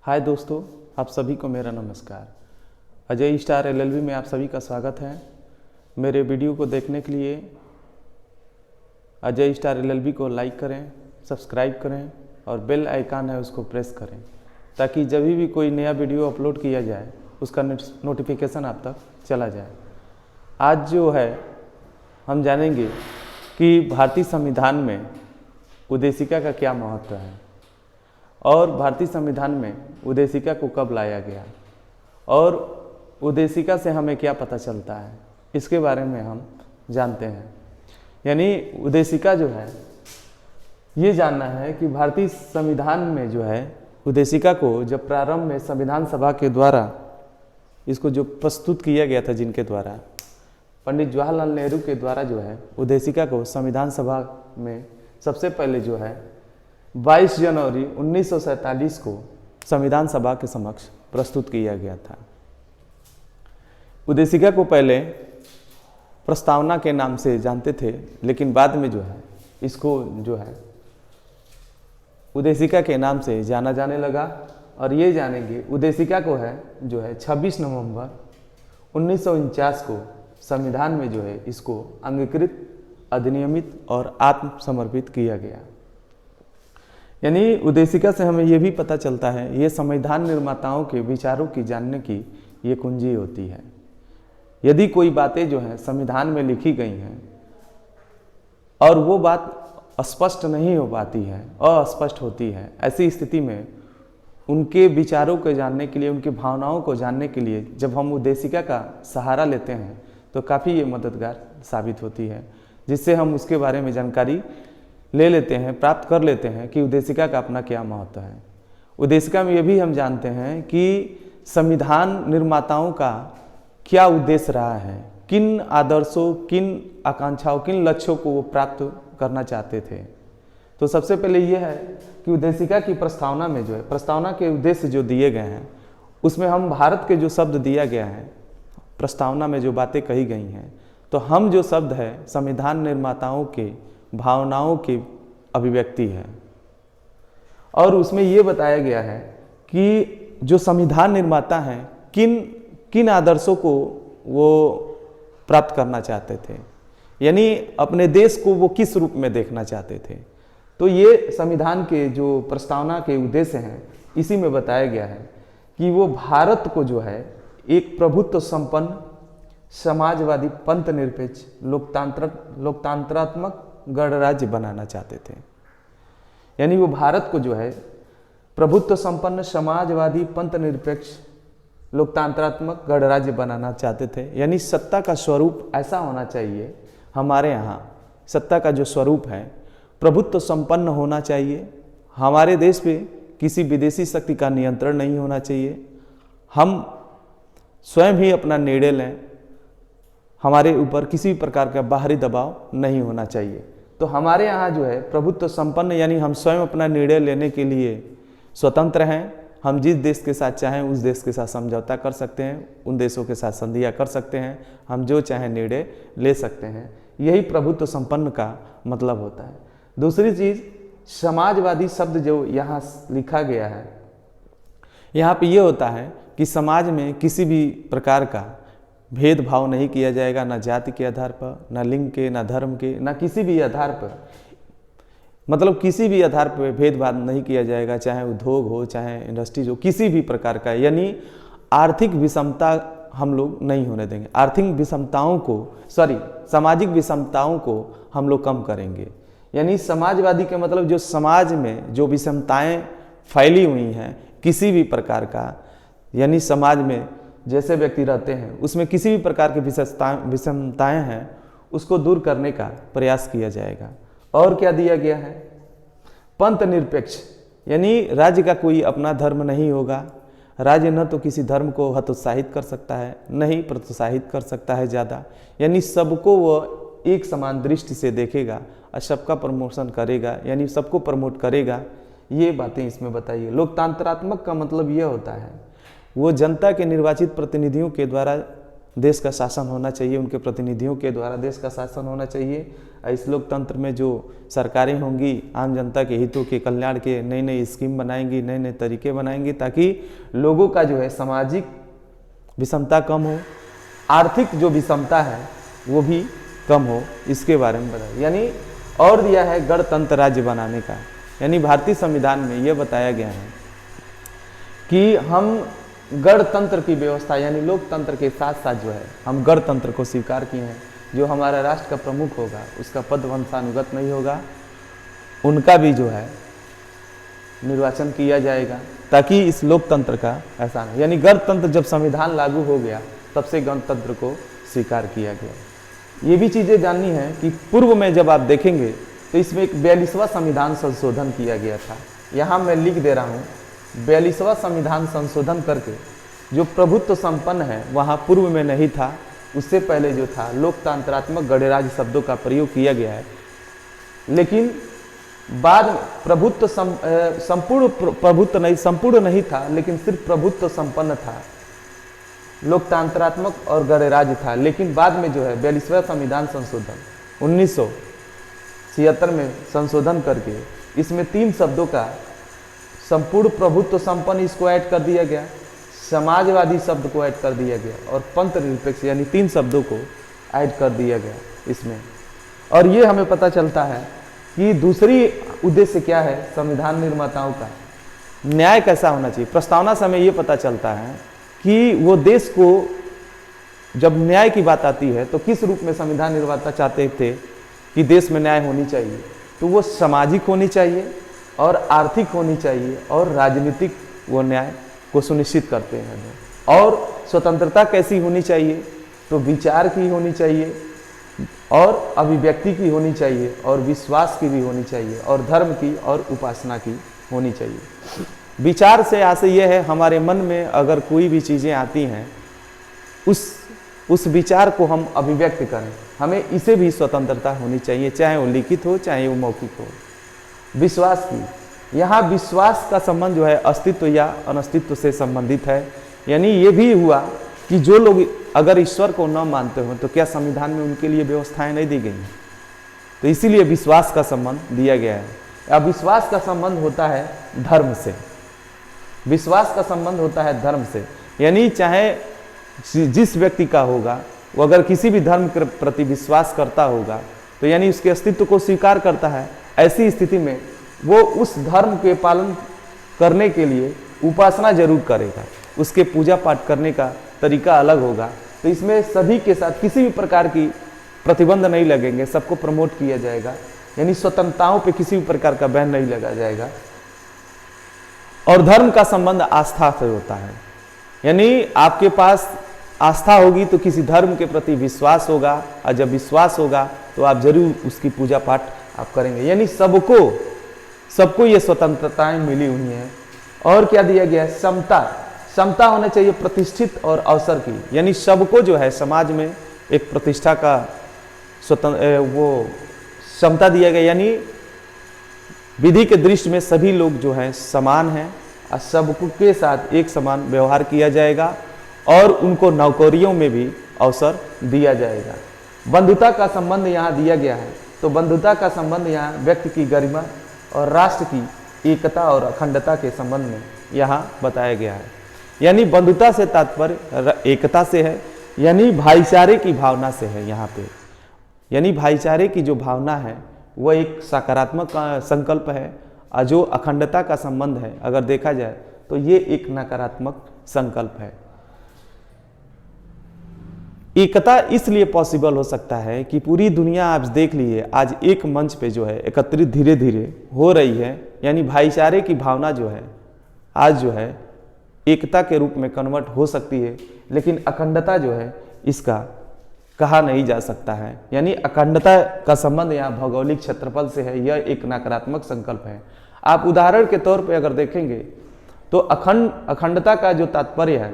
हाय दोस्तों, आप सभी को मेरा नमस्कार। अजय स्टार एलएलबी में आप सभी का स्वागत है। मेरे वीडियो को देखने के लिए अजय स्टार एलएलबी को लाइक करें, सब्सक्राइब करें और बेल आइकन है उसको प्रेस करें ताकि जब भी कोई नया वीडियो अपलोड किया जाए उसका नोटिफिकेशन आप तक चला जाए। आज जो है हम जानेंगे कि भारतीय संविधान में उद्देशिका का क्या महत्व है और भारतीय संविधान में उद्देशिका को कब लाया गया और उद्देशिका से हमें क्या पता चलता है, इसके बारे में हम जानते हैं। यानी उद्देशिका जो है ये जानना है कि भारतीय संविधान में जो है उद्देशिका को जब प्रारंभ में संविधान सभा के द्वारा इसको जो प्रस्तुत किया गया था, जिनके द्वारा पंडित जवाहरलाल नेहरू के द्वारा जो है उद्देशिका को संविधान सभा में सबसे पहले जो है 22 जनवरी 1947 को संविधान सभा के समक्ष प्रस्तुत किया गया था। उद्देशिका को पहले प्रस्तावना के नाम से जानते थे, लेकिन बाद में जो है इसको जो है उद्देशिका के नाम से जाना जाने लगा। और ये जानेंगे उद्देशिका को है जो है 26 नवंबर 1949 को संविधान में जो है इसको अंगीकृत, अधिनियमित और आत्मसमर्पित किया गया। यानी उद्देशिका से हमें यह भी पता चलता है, ये संविधान निर्माताओं के विचारों की जानने की ये कुंजी होती है। यदि कोई बातें जो हैं संविधान में लिखी गई हैं और वो बात स्पष्ट नहीं हो पाती है, अस्पष्ट होती है, ऐसी स्थिति में उनके विचारों को जानने के लिए, उनकी भावनाओं को जानने के लिए जब हम उद्देशिका का सहारा लेते हैं तो काफ़ी ये मददगार साबित होती है, जिससे हम उसके बारे में जानकारी ले लेते हैं, प्राप्त कर लेते हैं कि उद्देशिका का अपना क्या महत्व है। उद्देशिका में ये भी हम जानते हैं कि संविधान निर्माताओं का क्या उद्देश्य रहा है, किन आदर्शों, किन आकांक्षाओं, किन लक्ष्यों को वो प्राप्त करना चाहते थे। तो सबसे पहले ये है कि उद्देशिका की प्रस्तावना में जो है, प्रस्तावना के उद्देश्य जो दिए गए हैं उसमें हम भारत के जो शब्द दिया गया है, प्रस्तावना में जो बातें कही गई हैं, तो हम जो शब्द है संविधान निर्माताओं के भावनाओं की अभिव्यक्ति है। और उसमें ये बताया गया है कि जो संविधान निर्माता हैं किन किन आदर्शों को वो प्राप्त करना चाहते थे, यानी अपने देश को वो किस रूप में देखना चाहते थे। तो ये संविधान के जो प्रस्तावना के उद्देश्य हैं इसी में बताया गया है कि वो भारत को जो है एक प्रभुत्व संपन्न, समाजवादी, पंथ निरपेक्ष, लोकतांत्रात्मक गणराज्य बनाना चाहते थे। यानी वो भारत को जो है प्रभुत्व संपन्न, समाजवादी, पंथ निरपेक्ष, लोकतांत्रात्मक गणराज्य बनाना चाहते थे। यानी सत्ता का स्वरूप ऐसा होना चाहिए, हमारे यहाँ सत्ता का जो स्वरूप है प्रभुत्व संपन्न होना चाहिए। हमारे देश पे किसी विदेशी शक्ति का नियंत्रण नहीं होना चाहिए, हम स्वयं ही अपना निर्णय लें, हमारे ऊपर किसी प्रकार का बाहरी दबाव नहीं होना चाहिए। तो हमारे यहाँ जो है प्रभुत्व संपन्न, यानी हम स्वयं अपना निर्णय लेने के लिए स्वतंत्र हैं। हम जिस देश के साथ चाहें उस देश के साथ समझौता कर सकते हैं, उन देशों के साथ संधियाँ कर सकते हैं, हम जो चाहें निर्णय ले सकते हैं। यही प्रभुत्व संपन्न का मतलब होता है। दूसरी चीज़, समाजवादी शब्द जो यहाँ लिखा गया है, यहाँ पे ये होता है कि समाज में किसी भी प्रकार का भेदभाव नहीं किया जाएगा, ना जाति के आधार पर, ना लिंग के, ना धर्म के, ना किसी भी आधार पर, मतलब किसी भी आधार पर भेदभाव नहीं किया जाएगा, चाहे उद्योग हो, चाहे इंडस्ट्रीज हो, किसी भी प्रकार का। यानी आर्थिक विषमता हम लोग नहीं होने देंगे, आर्थिक विषमताओं को, सामाजिक विषमताओं को हम लोग कम करेंगे। यानी समाजवादी के मतलब जो समाज में जो विषमताएं फैली हुई हैं किसी भी प्रकार का, यानी समाज में जैसे व्यक्ति रहते हैं उसमें किसी भी प्रकार की विषमताएं हैं उसको दूर करने का प्रयास किया जाएगा। और क्या दिया गया है, पंथ निरपेक्ष, यानी राज्य का कोई अपना धर्म नहीं होगा। राज्य न तो किसी धर्म को हतोत्साहित कर सकता है, न ही प्रोत्साहित कर सकता है ज़्यादा। यानी सबको वो एक समान दृष्टि से देखेगा और सबका प्रमोशन करेगा, यानी सबको प्रमोट करेगा। ये बातें इसमें बताइए। लोकतांत्रात्मक का मतलब यह होता है वो जनता के निर्वाचित प्रतिनिधियों के द्वारा देश का शासन होना चाहिए, उनके प्रतिनिधियों के द्वारा देश का शासन होना चाहिए। इस लोकतंत्र में जो सरकारें होंगी आम जनता के हितों के कल्याण के नई नई स्कीम बनाएंगी, नए नए तरीके बनाएंगी, ताकि लोगों का जो है सामाजिक विषमता कम हो, आर्थिक जो विषमता है वो भी कम हो, इसके बारे में बताया। यानी और दिया है गणतंत्र राज्य बनाने का, यानी भारतीय संविधान में यह बताया गया है कि हम गणतंत्र की व्यवस्था यानी लोकतंत्र के साथ साथ जो है हम गणतंत्र को स्वीकार किए हैं। जो हमारा राष्ट्र का प्रमुख होगा उसका पद वंशानुगत नहीं होगा, उनका भी जो है निर्वाचन किया जाएगा, ताकि इस लोकतंत्र का ऐसा नहीं। यानी गणतंत्र जब संविधान लागू हो गया तब से गणतंत्र को स्वीकार किया गया। ये भी चीज़ें जाननी है कि पूर्व में जब आप देखेंगे तो इसमें एक 42वां संविधान संशोधन किया गया था। यहाँ मैं लिख दे रहा हूँ 42वां संविधान संशोधन करके जो प्रभुत्व संपन्न है वहाँ पूर्व में नहीं था। उससे पहले जो था लोकतंत्रात्मक गणराज्य शब्दों का प्रयोग किया गया है, लेकिन बाद में प्रभुत्व संपूर्ण प्रभुत्व नहीं, संपूर्ण नहीं था, लेकिन सिर्फ प्रभुत्व संपन्न था, लोकतंत्रात्मक और गणराज्य था। लेकिन बाद में जो है 42वां संविधान संशोधन 1976 में संशोधन करके इसमें 3 शब्दों का संपूर्ण प्रभुत्व संपन्न इसको ऐड कर दिया गया, समाजवादी शब्द को ऐड कर दिया गया और पंथ निरपेक्ष यानी 3 शब्दों को ऐड कर दिया गया इसमें। और ये हमें पता चलता है कि दूसरी उद्देश्य क्या है संविधान निर्माताओं का, न्याय कैसा होना चाहिए। प्रस्तावना से हमें ये पता चलता है कि वो देश को जब न्याय की बात आती है तो किस रूप में संविधान निर्माता चाहते थे कि देश में न्याय होनी चाहिए, तो वो सामाजिक होनी चाहिए और आर्थिक होनी चाहिए और राजनीतिक वो न्याय को सुनिश्चित करते हैं। और स्वतंत्रता कैसी होनी चाहिए, तो विचार की होनी चाहिए और अभिव्यक्ति की होनी चाहिए और विश्वास की भी होनी चाहिए और धर्म की और उपासना की होनी चाहिए। विचार से आशय यह है हमारे मन में अगर कोई भी चीज़ें आती हैं उस विचार को हम अभिव्यक्त करें, हमें इसे भी स्वतंत्रता होनी चाहिए, चाहे वो लिखित हो चाहे वो मौखिक हो। विश्वास की, यहाँ विश्वास का संबंध जो है अस्तित्व या अनस्तित्व से संबंधित है। यानी ये भी हुआ कि जो लोग अगर ईश्वर को न मानते हो तो क्या संविधान में उनके लिए व्यवस्थाएं नहीं दी गई हैं, तो इसीलिए विश्वास का संबंध दिया गया है। अब विश्वास का संबंध होता है धर्म से, विश्वास का संबंध होता है धर्म से, यानी चाहे जिस व्यक्ति का होगा वो अगर किसी भी धर्म के प्रति विश्वास करता होगा तो यानी उसके अस्तित्व को स्वीकार करता है। ऐसी स्थिति में वो उस धर्म के पालन करने के लिए उपासना जरूर करेगा, उसके पूजा पाठ करने का तरीका अलग होगा। तो इसमें सभी के साथ किसी भी प्रकार की प्रतिबंध नहीं लगेंगे, सबको प्रमोट किया जाएगा, यानी स्वतंत्रताओं पे किसी भी प्रकार का बैन नहीं लगा जाएगा। और धर्म का संबंध आस्था से होता है, यानी आपके पास आस्था होगी तो किसी धर्म के प्रति विश्वास होगा, और जब विश्वास होगा तो आप जरूर उसकी पूजा पाठ आप करेंगे। यानी सबको ये स्वतंत्रताएं मिली हुई हैं। और क्या दिया गया है, समता होना चाहिए प्रतिष्ठित और अवसर की, यानी सबको जो है समाज में एक प्रतिष्ठा का वो समता दिया गया, यानी विधि के दृष्टि में सभी लोग जो हैं समान हैं और सबके साथ एक समान व्यवहार किया जाएगा और उनको नौकरियों में भी अवसर दिया जाएगा। बंधुता का संबंध यहाँ दिया गया है, तो बंधुता का संबंध यहाँ व्यक्ति की गरिमा और राष्ट्र की एकता और अखंडता के संबंध में यहाँ बताया गया है। यानी बंधुता से तात्पर्य एकता से है, यानी भाईचारे की भावना से है यहाँ पे। यानी भाईचारे की जो भावना है वह एक सकारात्मक संकल्प है, और जो अखंडता का संबंध है अगर देखा जाए तो ये एक नकारात्मक संकल्प है। एकता इसलिए पॉसिबल हो सकता है कि पूरी दुनिया आप देख लीजिए आज एक मंच पे जो है एकत्रित धीरे धीरे हो रही है, यानी भाईचारे की भावना जो है आज जो है एकता के रूप में कन्वर्ट हो सकती है, लेकिन अखंडता जो है इसका कहा नहीं जा सकता है। यानी अखंडता का संबंध यहाँ भौगोलिक क्षेत्रफल से है, यह एक नकारात्मक संकल्प है। आप उदाहरण के तौर पे अगर देखेंगे तो अखंडता का जो तात्पर्य है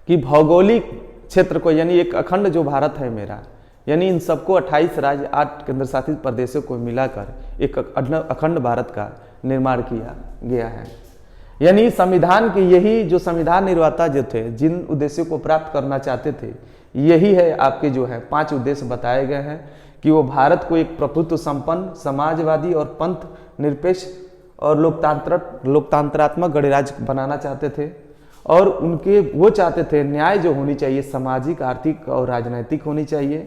कि भौगोलिक क्षेत्र को, यानी एक अखंड जो भारत है मेरा, यानी इन सबको 28 राज्य 8 केंद्र शासित प्रदेशों को मिलाकर एक अखंड भारत का निर्माण किया गया है। यानी संविधान के यही जो संविधान निर्माता जो थे, जिन उद्देश्यों को प्राप्त करना चाहते थे, यही है आपके जो है 5 उद्देश्य बताए गए हैं कि वो भारत को एक प्रभुत्व संपन्न, समाजवादी और पंथ निरपेक्ष और लोकतांत्रात्मक गणराज्य बनाना चाहते थे। और उनके वो चाहते थे न्याय जो होनी चाहिए सामाजिक, आर्थिक और राजनैतिक होनी चाहिए,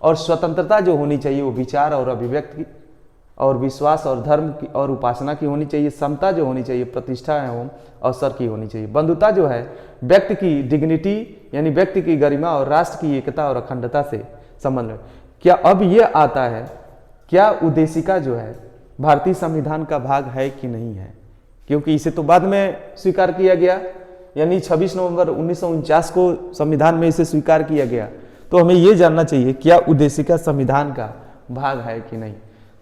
और स्वतंत्रता जो होनी चाहिए वो विचार और अभिव्यक्ति और विश्वास और धर्म की और उपासना की होनी चाहिए। समता जो होनी चाहिए प्रतिष्ठा एवं अवसर की होनी चाहिए। बंधुता जो है व्यक्ति की डिग्निटी यानी व्यक्ति की गरिमा और राष्ट्र की एकता और अखंडता से संबंध है। क्या अब ये आता है, क्या उद्देशिका जो है भारतीय संविधान का भाग है कि नहीं है? क्योंकि इसे तो बाद में स्वीकार किया गया, यानी 26 नवंबर 1949 को संविधान में इसे स्वीकार किया गया। तो हमें ये जानना चाहिए क्या उद्देशिका संविधान का भाग है कि नहीं।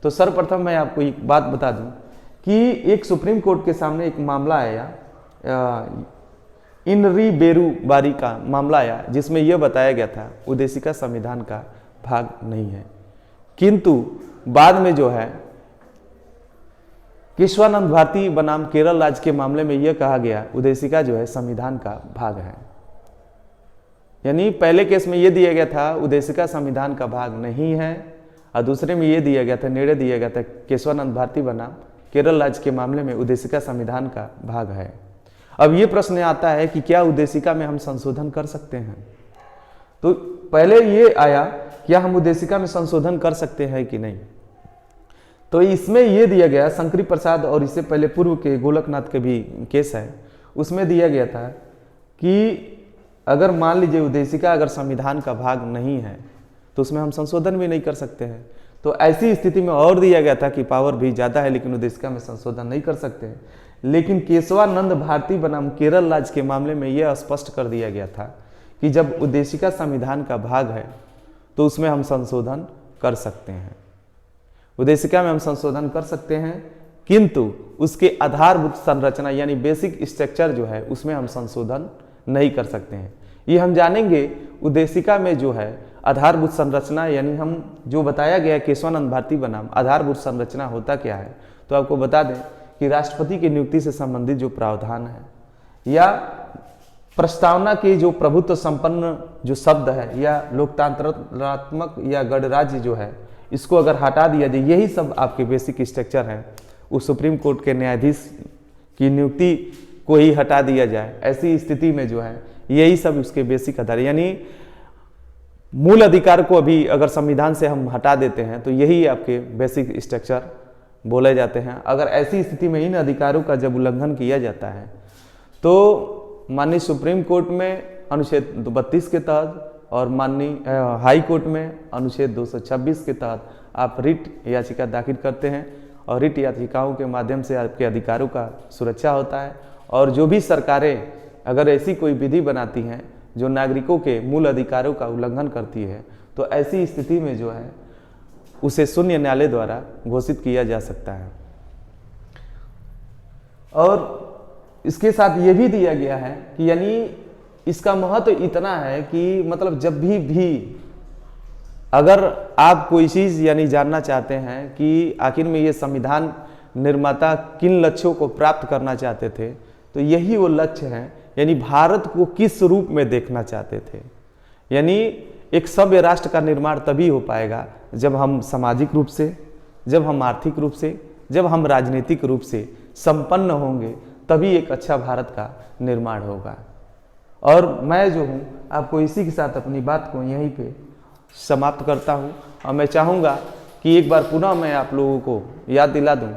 तो सर्वप्रथम मैं आपको एक बात बता दूं कि एक सुप्रीम कोर्ट के सामने एक मामला आया, इनरी बेरुबारी का मामला आया, जिसमें यह बताया गया था उद्देशिका संविधान का भाग नहीं है। किंतु बाद में जो है केशवानंद भारती बनाम केरल राज्य के मामले में यह कहा गया उद्देशिका जो है संविधान का भाग है। यानी पहले केस में यह दिया गया था उद्देशिका संविधान का भाग नहीं है, और दूसरे में यह दिया गया था, निर्णय दिया गया था केशवानंद भारती बनाम केरल राज्य के मामले में उद्देशिका संविधान का भाग है। अब ये प्रश्न आता है कि क्या उद्देशिका में हम संशोधन कर सकते हैं? तो पहले ये आया क्या हम उद्देशिका में संशोधन कर सकते हैं कि नहीं। तो इसमें यह दिया गया, शंकरी प्रसाद और इससे पहले पूर्व के गोलकनाथ के भी केस है, उसमें दिया गया था कि अगर मान लीजिए उद्देशिका अगर संविधान का भाग नहीं है तो उसमें हम संशोधन भी नहीं कर सकते हैं। तो ऐसी स्थिति में और दिया गया था कि पावर भी ज़्यादा है लेकिन उद्देशिका में संशोधन नहीं कर सकते हैं। लेकिन केशवानंद भारती बनाम केरल राज्य के मामले में यह स्पष्ट कर दिया गया था कि जब उद्देशिका संविधान का भाग है तो उसमें हम संशोधन कर सकते हैं। उद्देशिका में हम संशोधन कर सकते हैं, किंतु उसके आधारभूत संरचना यानी बेसिक स्ट्रक्चर जो है उसमें हम संशोधन नहीं कर सकते हैं। ये हम जानेंगे उद्देशिका में जो है आधारभूत संरचना, यानी हम जो बताया गया केशवानंद भारती बनाम आधारभूत संरचना होता क्या है। तो आपको बता दें कि राष्ट्रपति की नियुक्ति से संबंधित जो प्रावधान है या प्रस्तावना के जो प्रभुत्व संपन्न जो शब्द है या लोकतांत्रात्मक या गणराज्य जो है, इसको अगर हटा दिया जाए, यही सब आपके बेसिक स्ट्रक्चर हैं। उस सुप्रीम कोर्ट के न्यायाधीश की नियुक्ति को ही हटा दिया जाए, ऐसी स्थिति में जो है यही सब उसके बेसिक आधार, यानी मूल अधिकार को अभी अगर संविधान से हम हटा देते हैं तो यही आपके बेसिक स्ट्रक्चर बोले जाते हैं। अगर ऐसी स्थिति में इन अधिकारों का जब उल्लंघन किया जाता है तो माननीय सुप्रीम कोर्ट में अनुच्छेद 32 के तहत और माननीय हाई कोर्ट में अनुच्छेद 226 के तहत आप रिट याचिका दाखिल करते हैं, और रिट याचिकाओं के माध्यम से आपके अधिकारों का सुरक्षा होता है। और जो भी सरकारें अगर ऐसी कोई विधि बनाती हैं जो नागरिकों के मूल अधिकारों का उल्लंघन करती है तो ऐसी स्थिति में जो है उसे शून्य न्यायालय द्वारा घोषित किया जा सकता है। और इसके साथ ये भी दिया गया है कि यानी इसका महत्व इतना है कि मतलब जब भी अगर आप कोई चीज़ यानी जानना चाहते हैं कि आखिर में ये संविधान निर्माता किन लक्ष्यों को प्राप्त करना चाहते थे, तो यही वो लक्ष्य हैं, यानी भारत को किस रूप में देखना चाहते थे। यानी एक सभ्य राष्ट्र का निर्माण तभी हो पाएगा जब हम सामाजिक रूप से, जब हम आर्थिक रूप से, जब हम राजनीतिक रूप से संपन्न होंगे, तभी एक अच्छा भारत का निर्माण होगा। और मैं जो हूँ आपको इसी के साथ अपनी बात को यहीं पे समाप्त करता हूँ। और मैं चाहूँगा कि एक बार पुनः मैं आप लोगों को याद दिला दूँ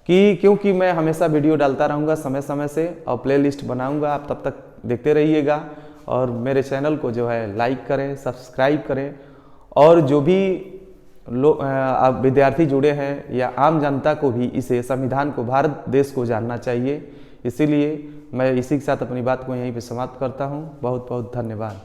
कि क्योंकि मैं हमेशा वीडियो डालता रहूँगा समय समय से और प्लेलिस्ट बनाऊँगा, आप तब तक देखते रहिएगा। और मेरे चैनल को जो है लाइक करें, सब्सक्राइब करें, और जो भी लोग आप विद्यार्थी जुड़े हैं या आम जनता को भी इसे संविधान को, भारत देश को जानना चाहिए। इसीलिए मैं इसी के साथ अपनी बात को यहीं पे समाप्त करता हूँ। बहुत बहुत धन्यवाद।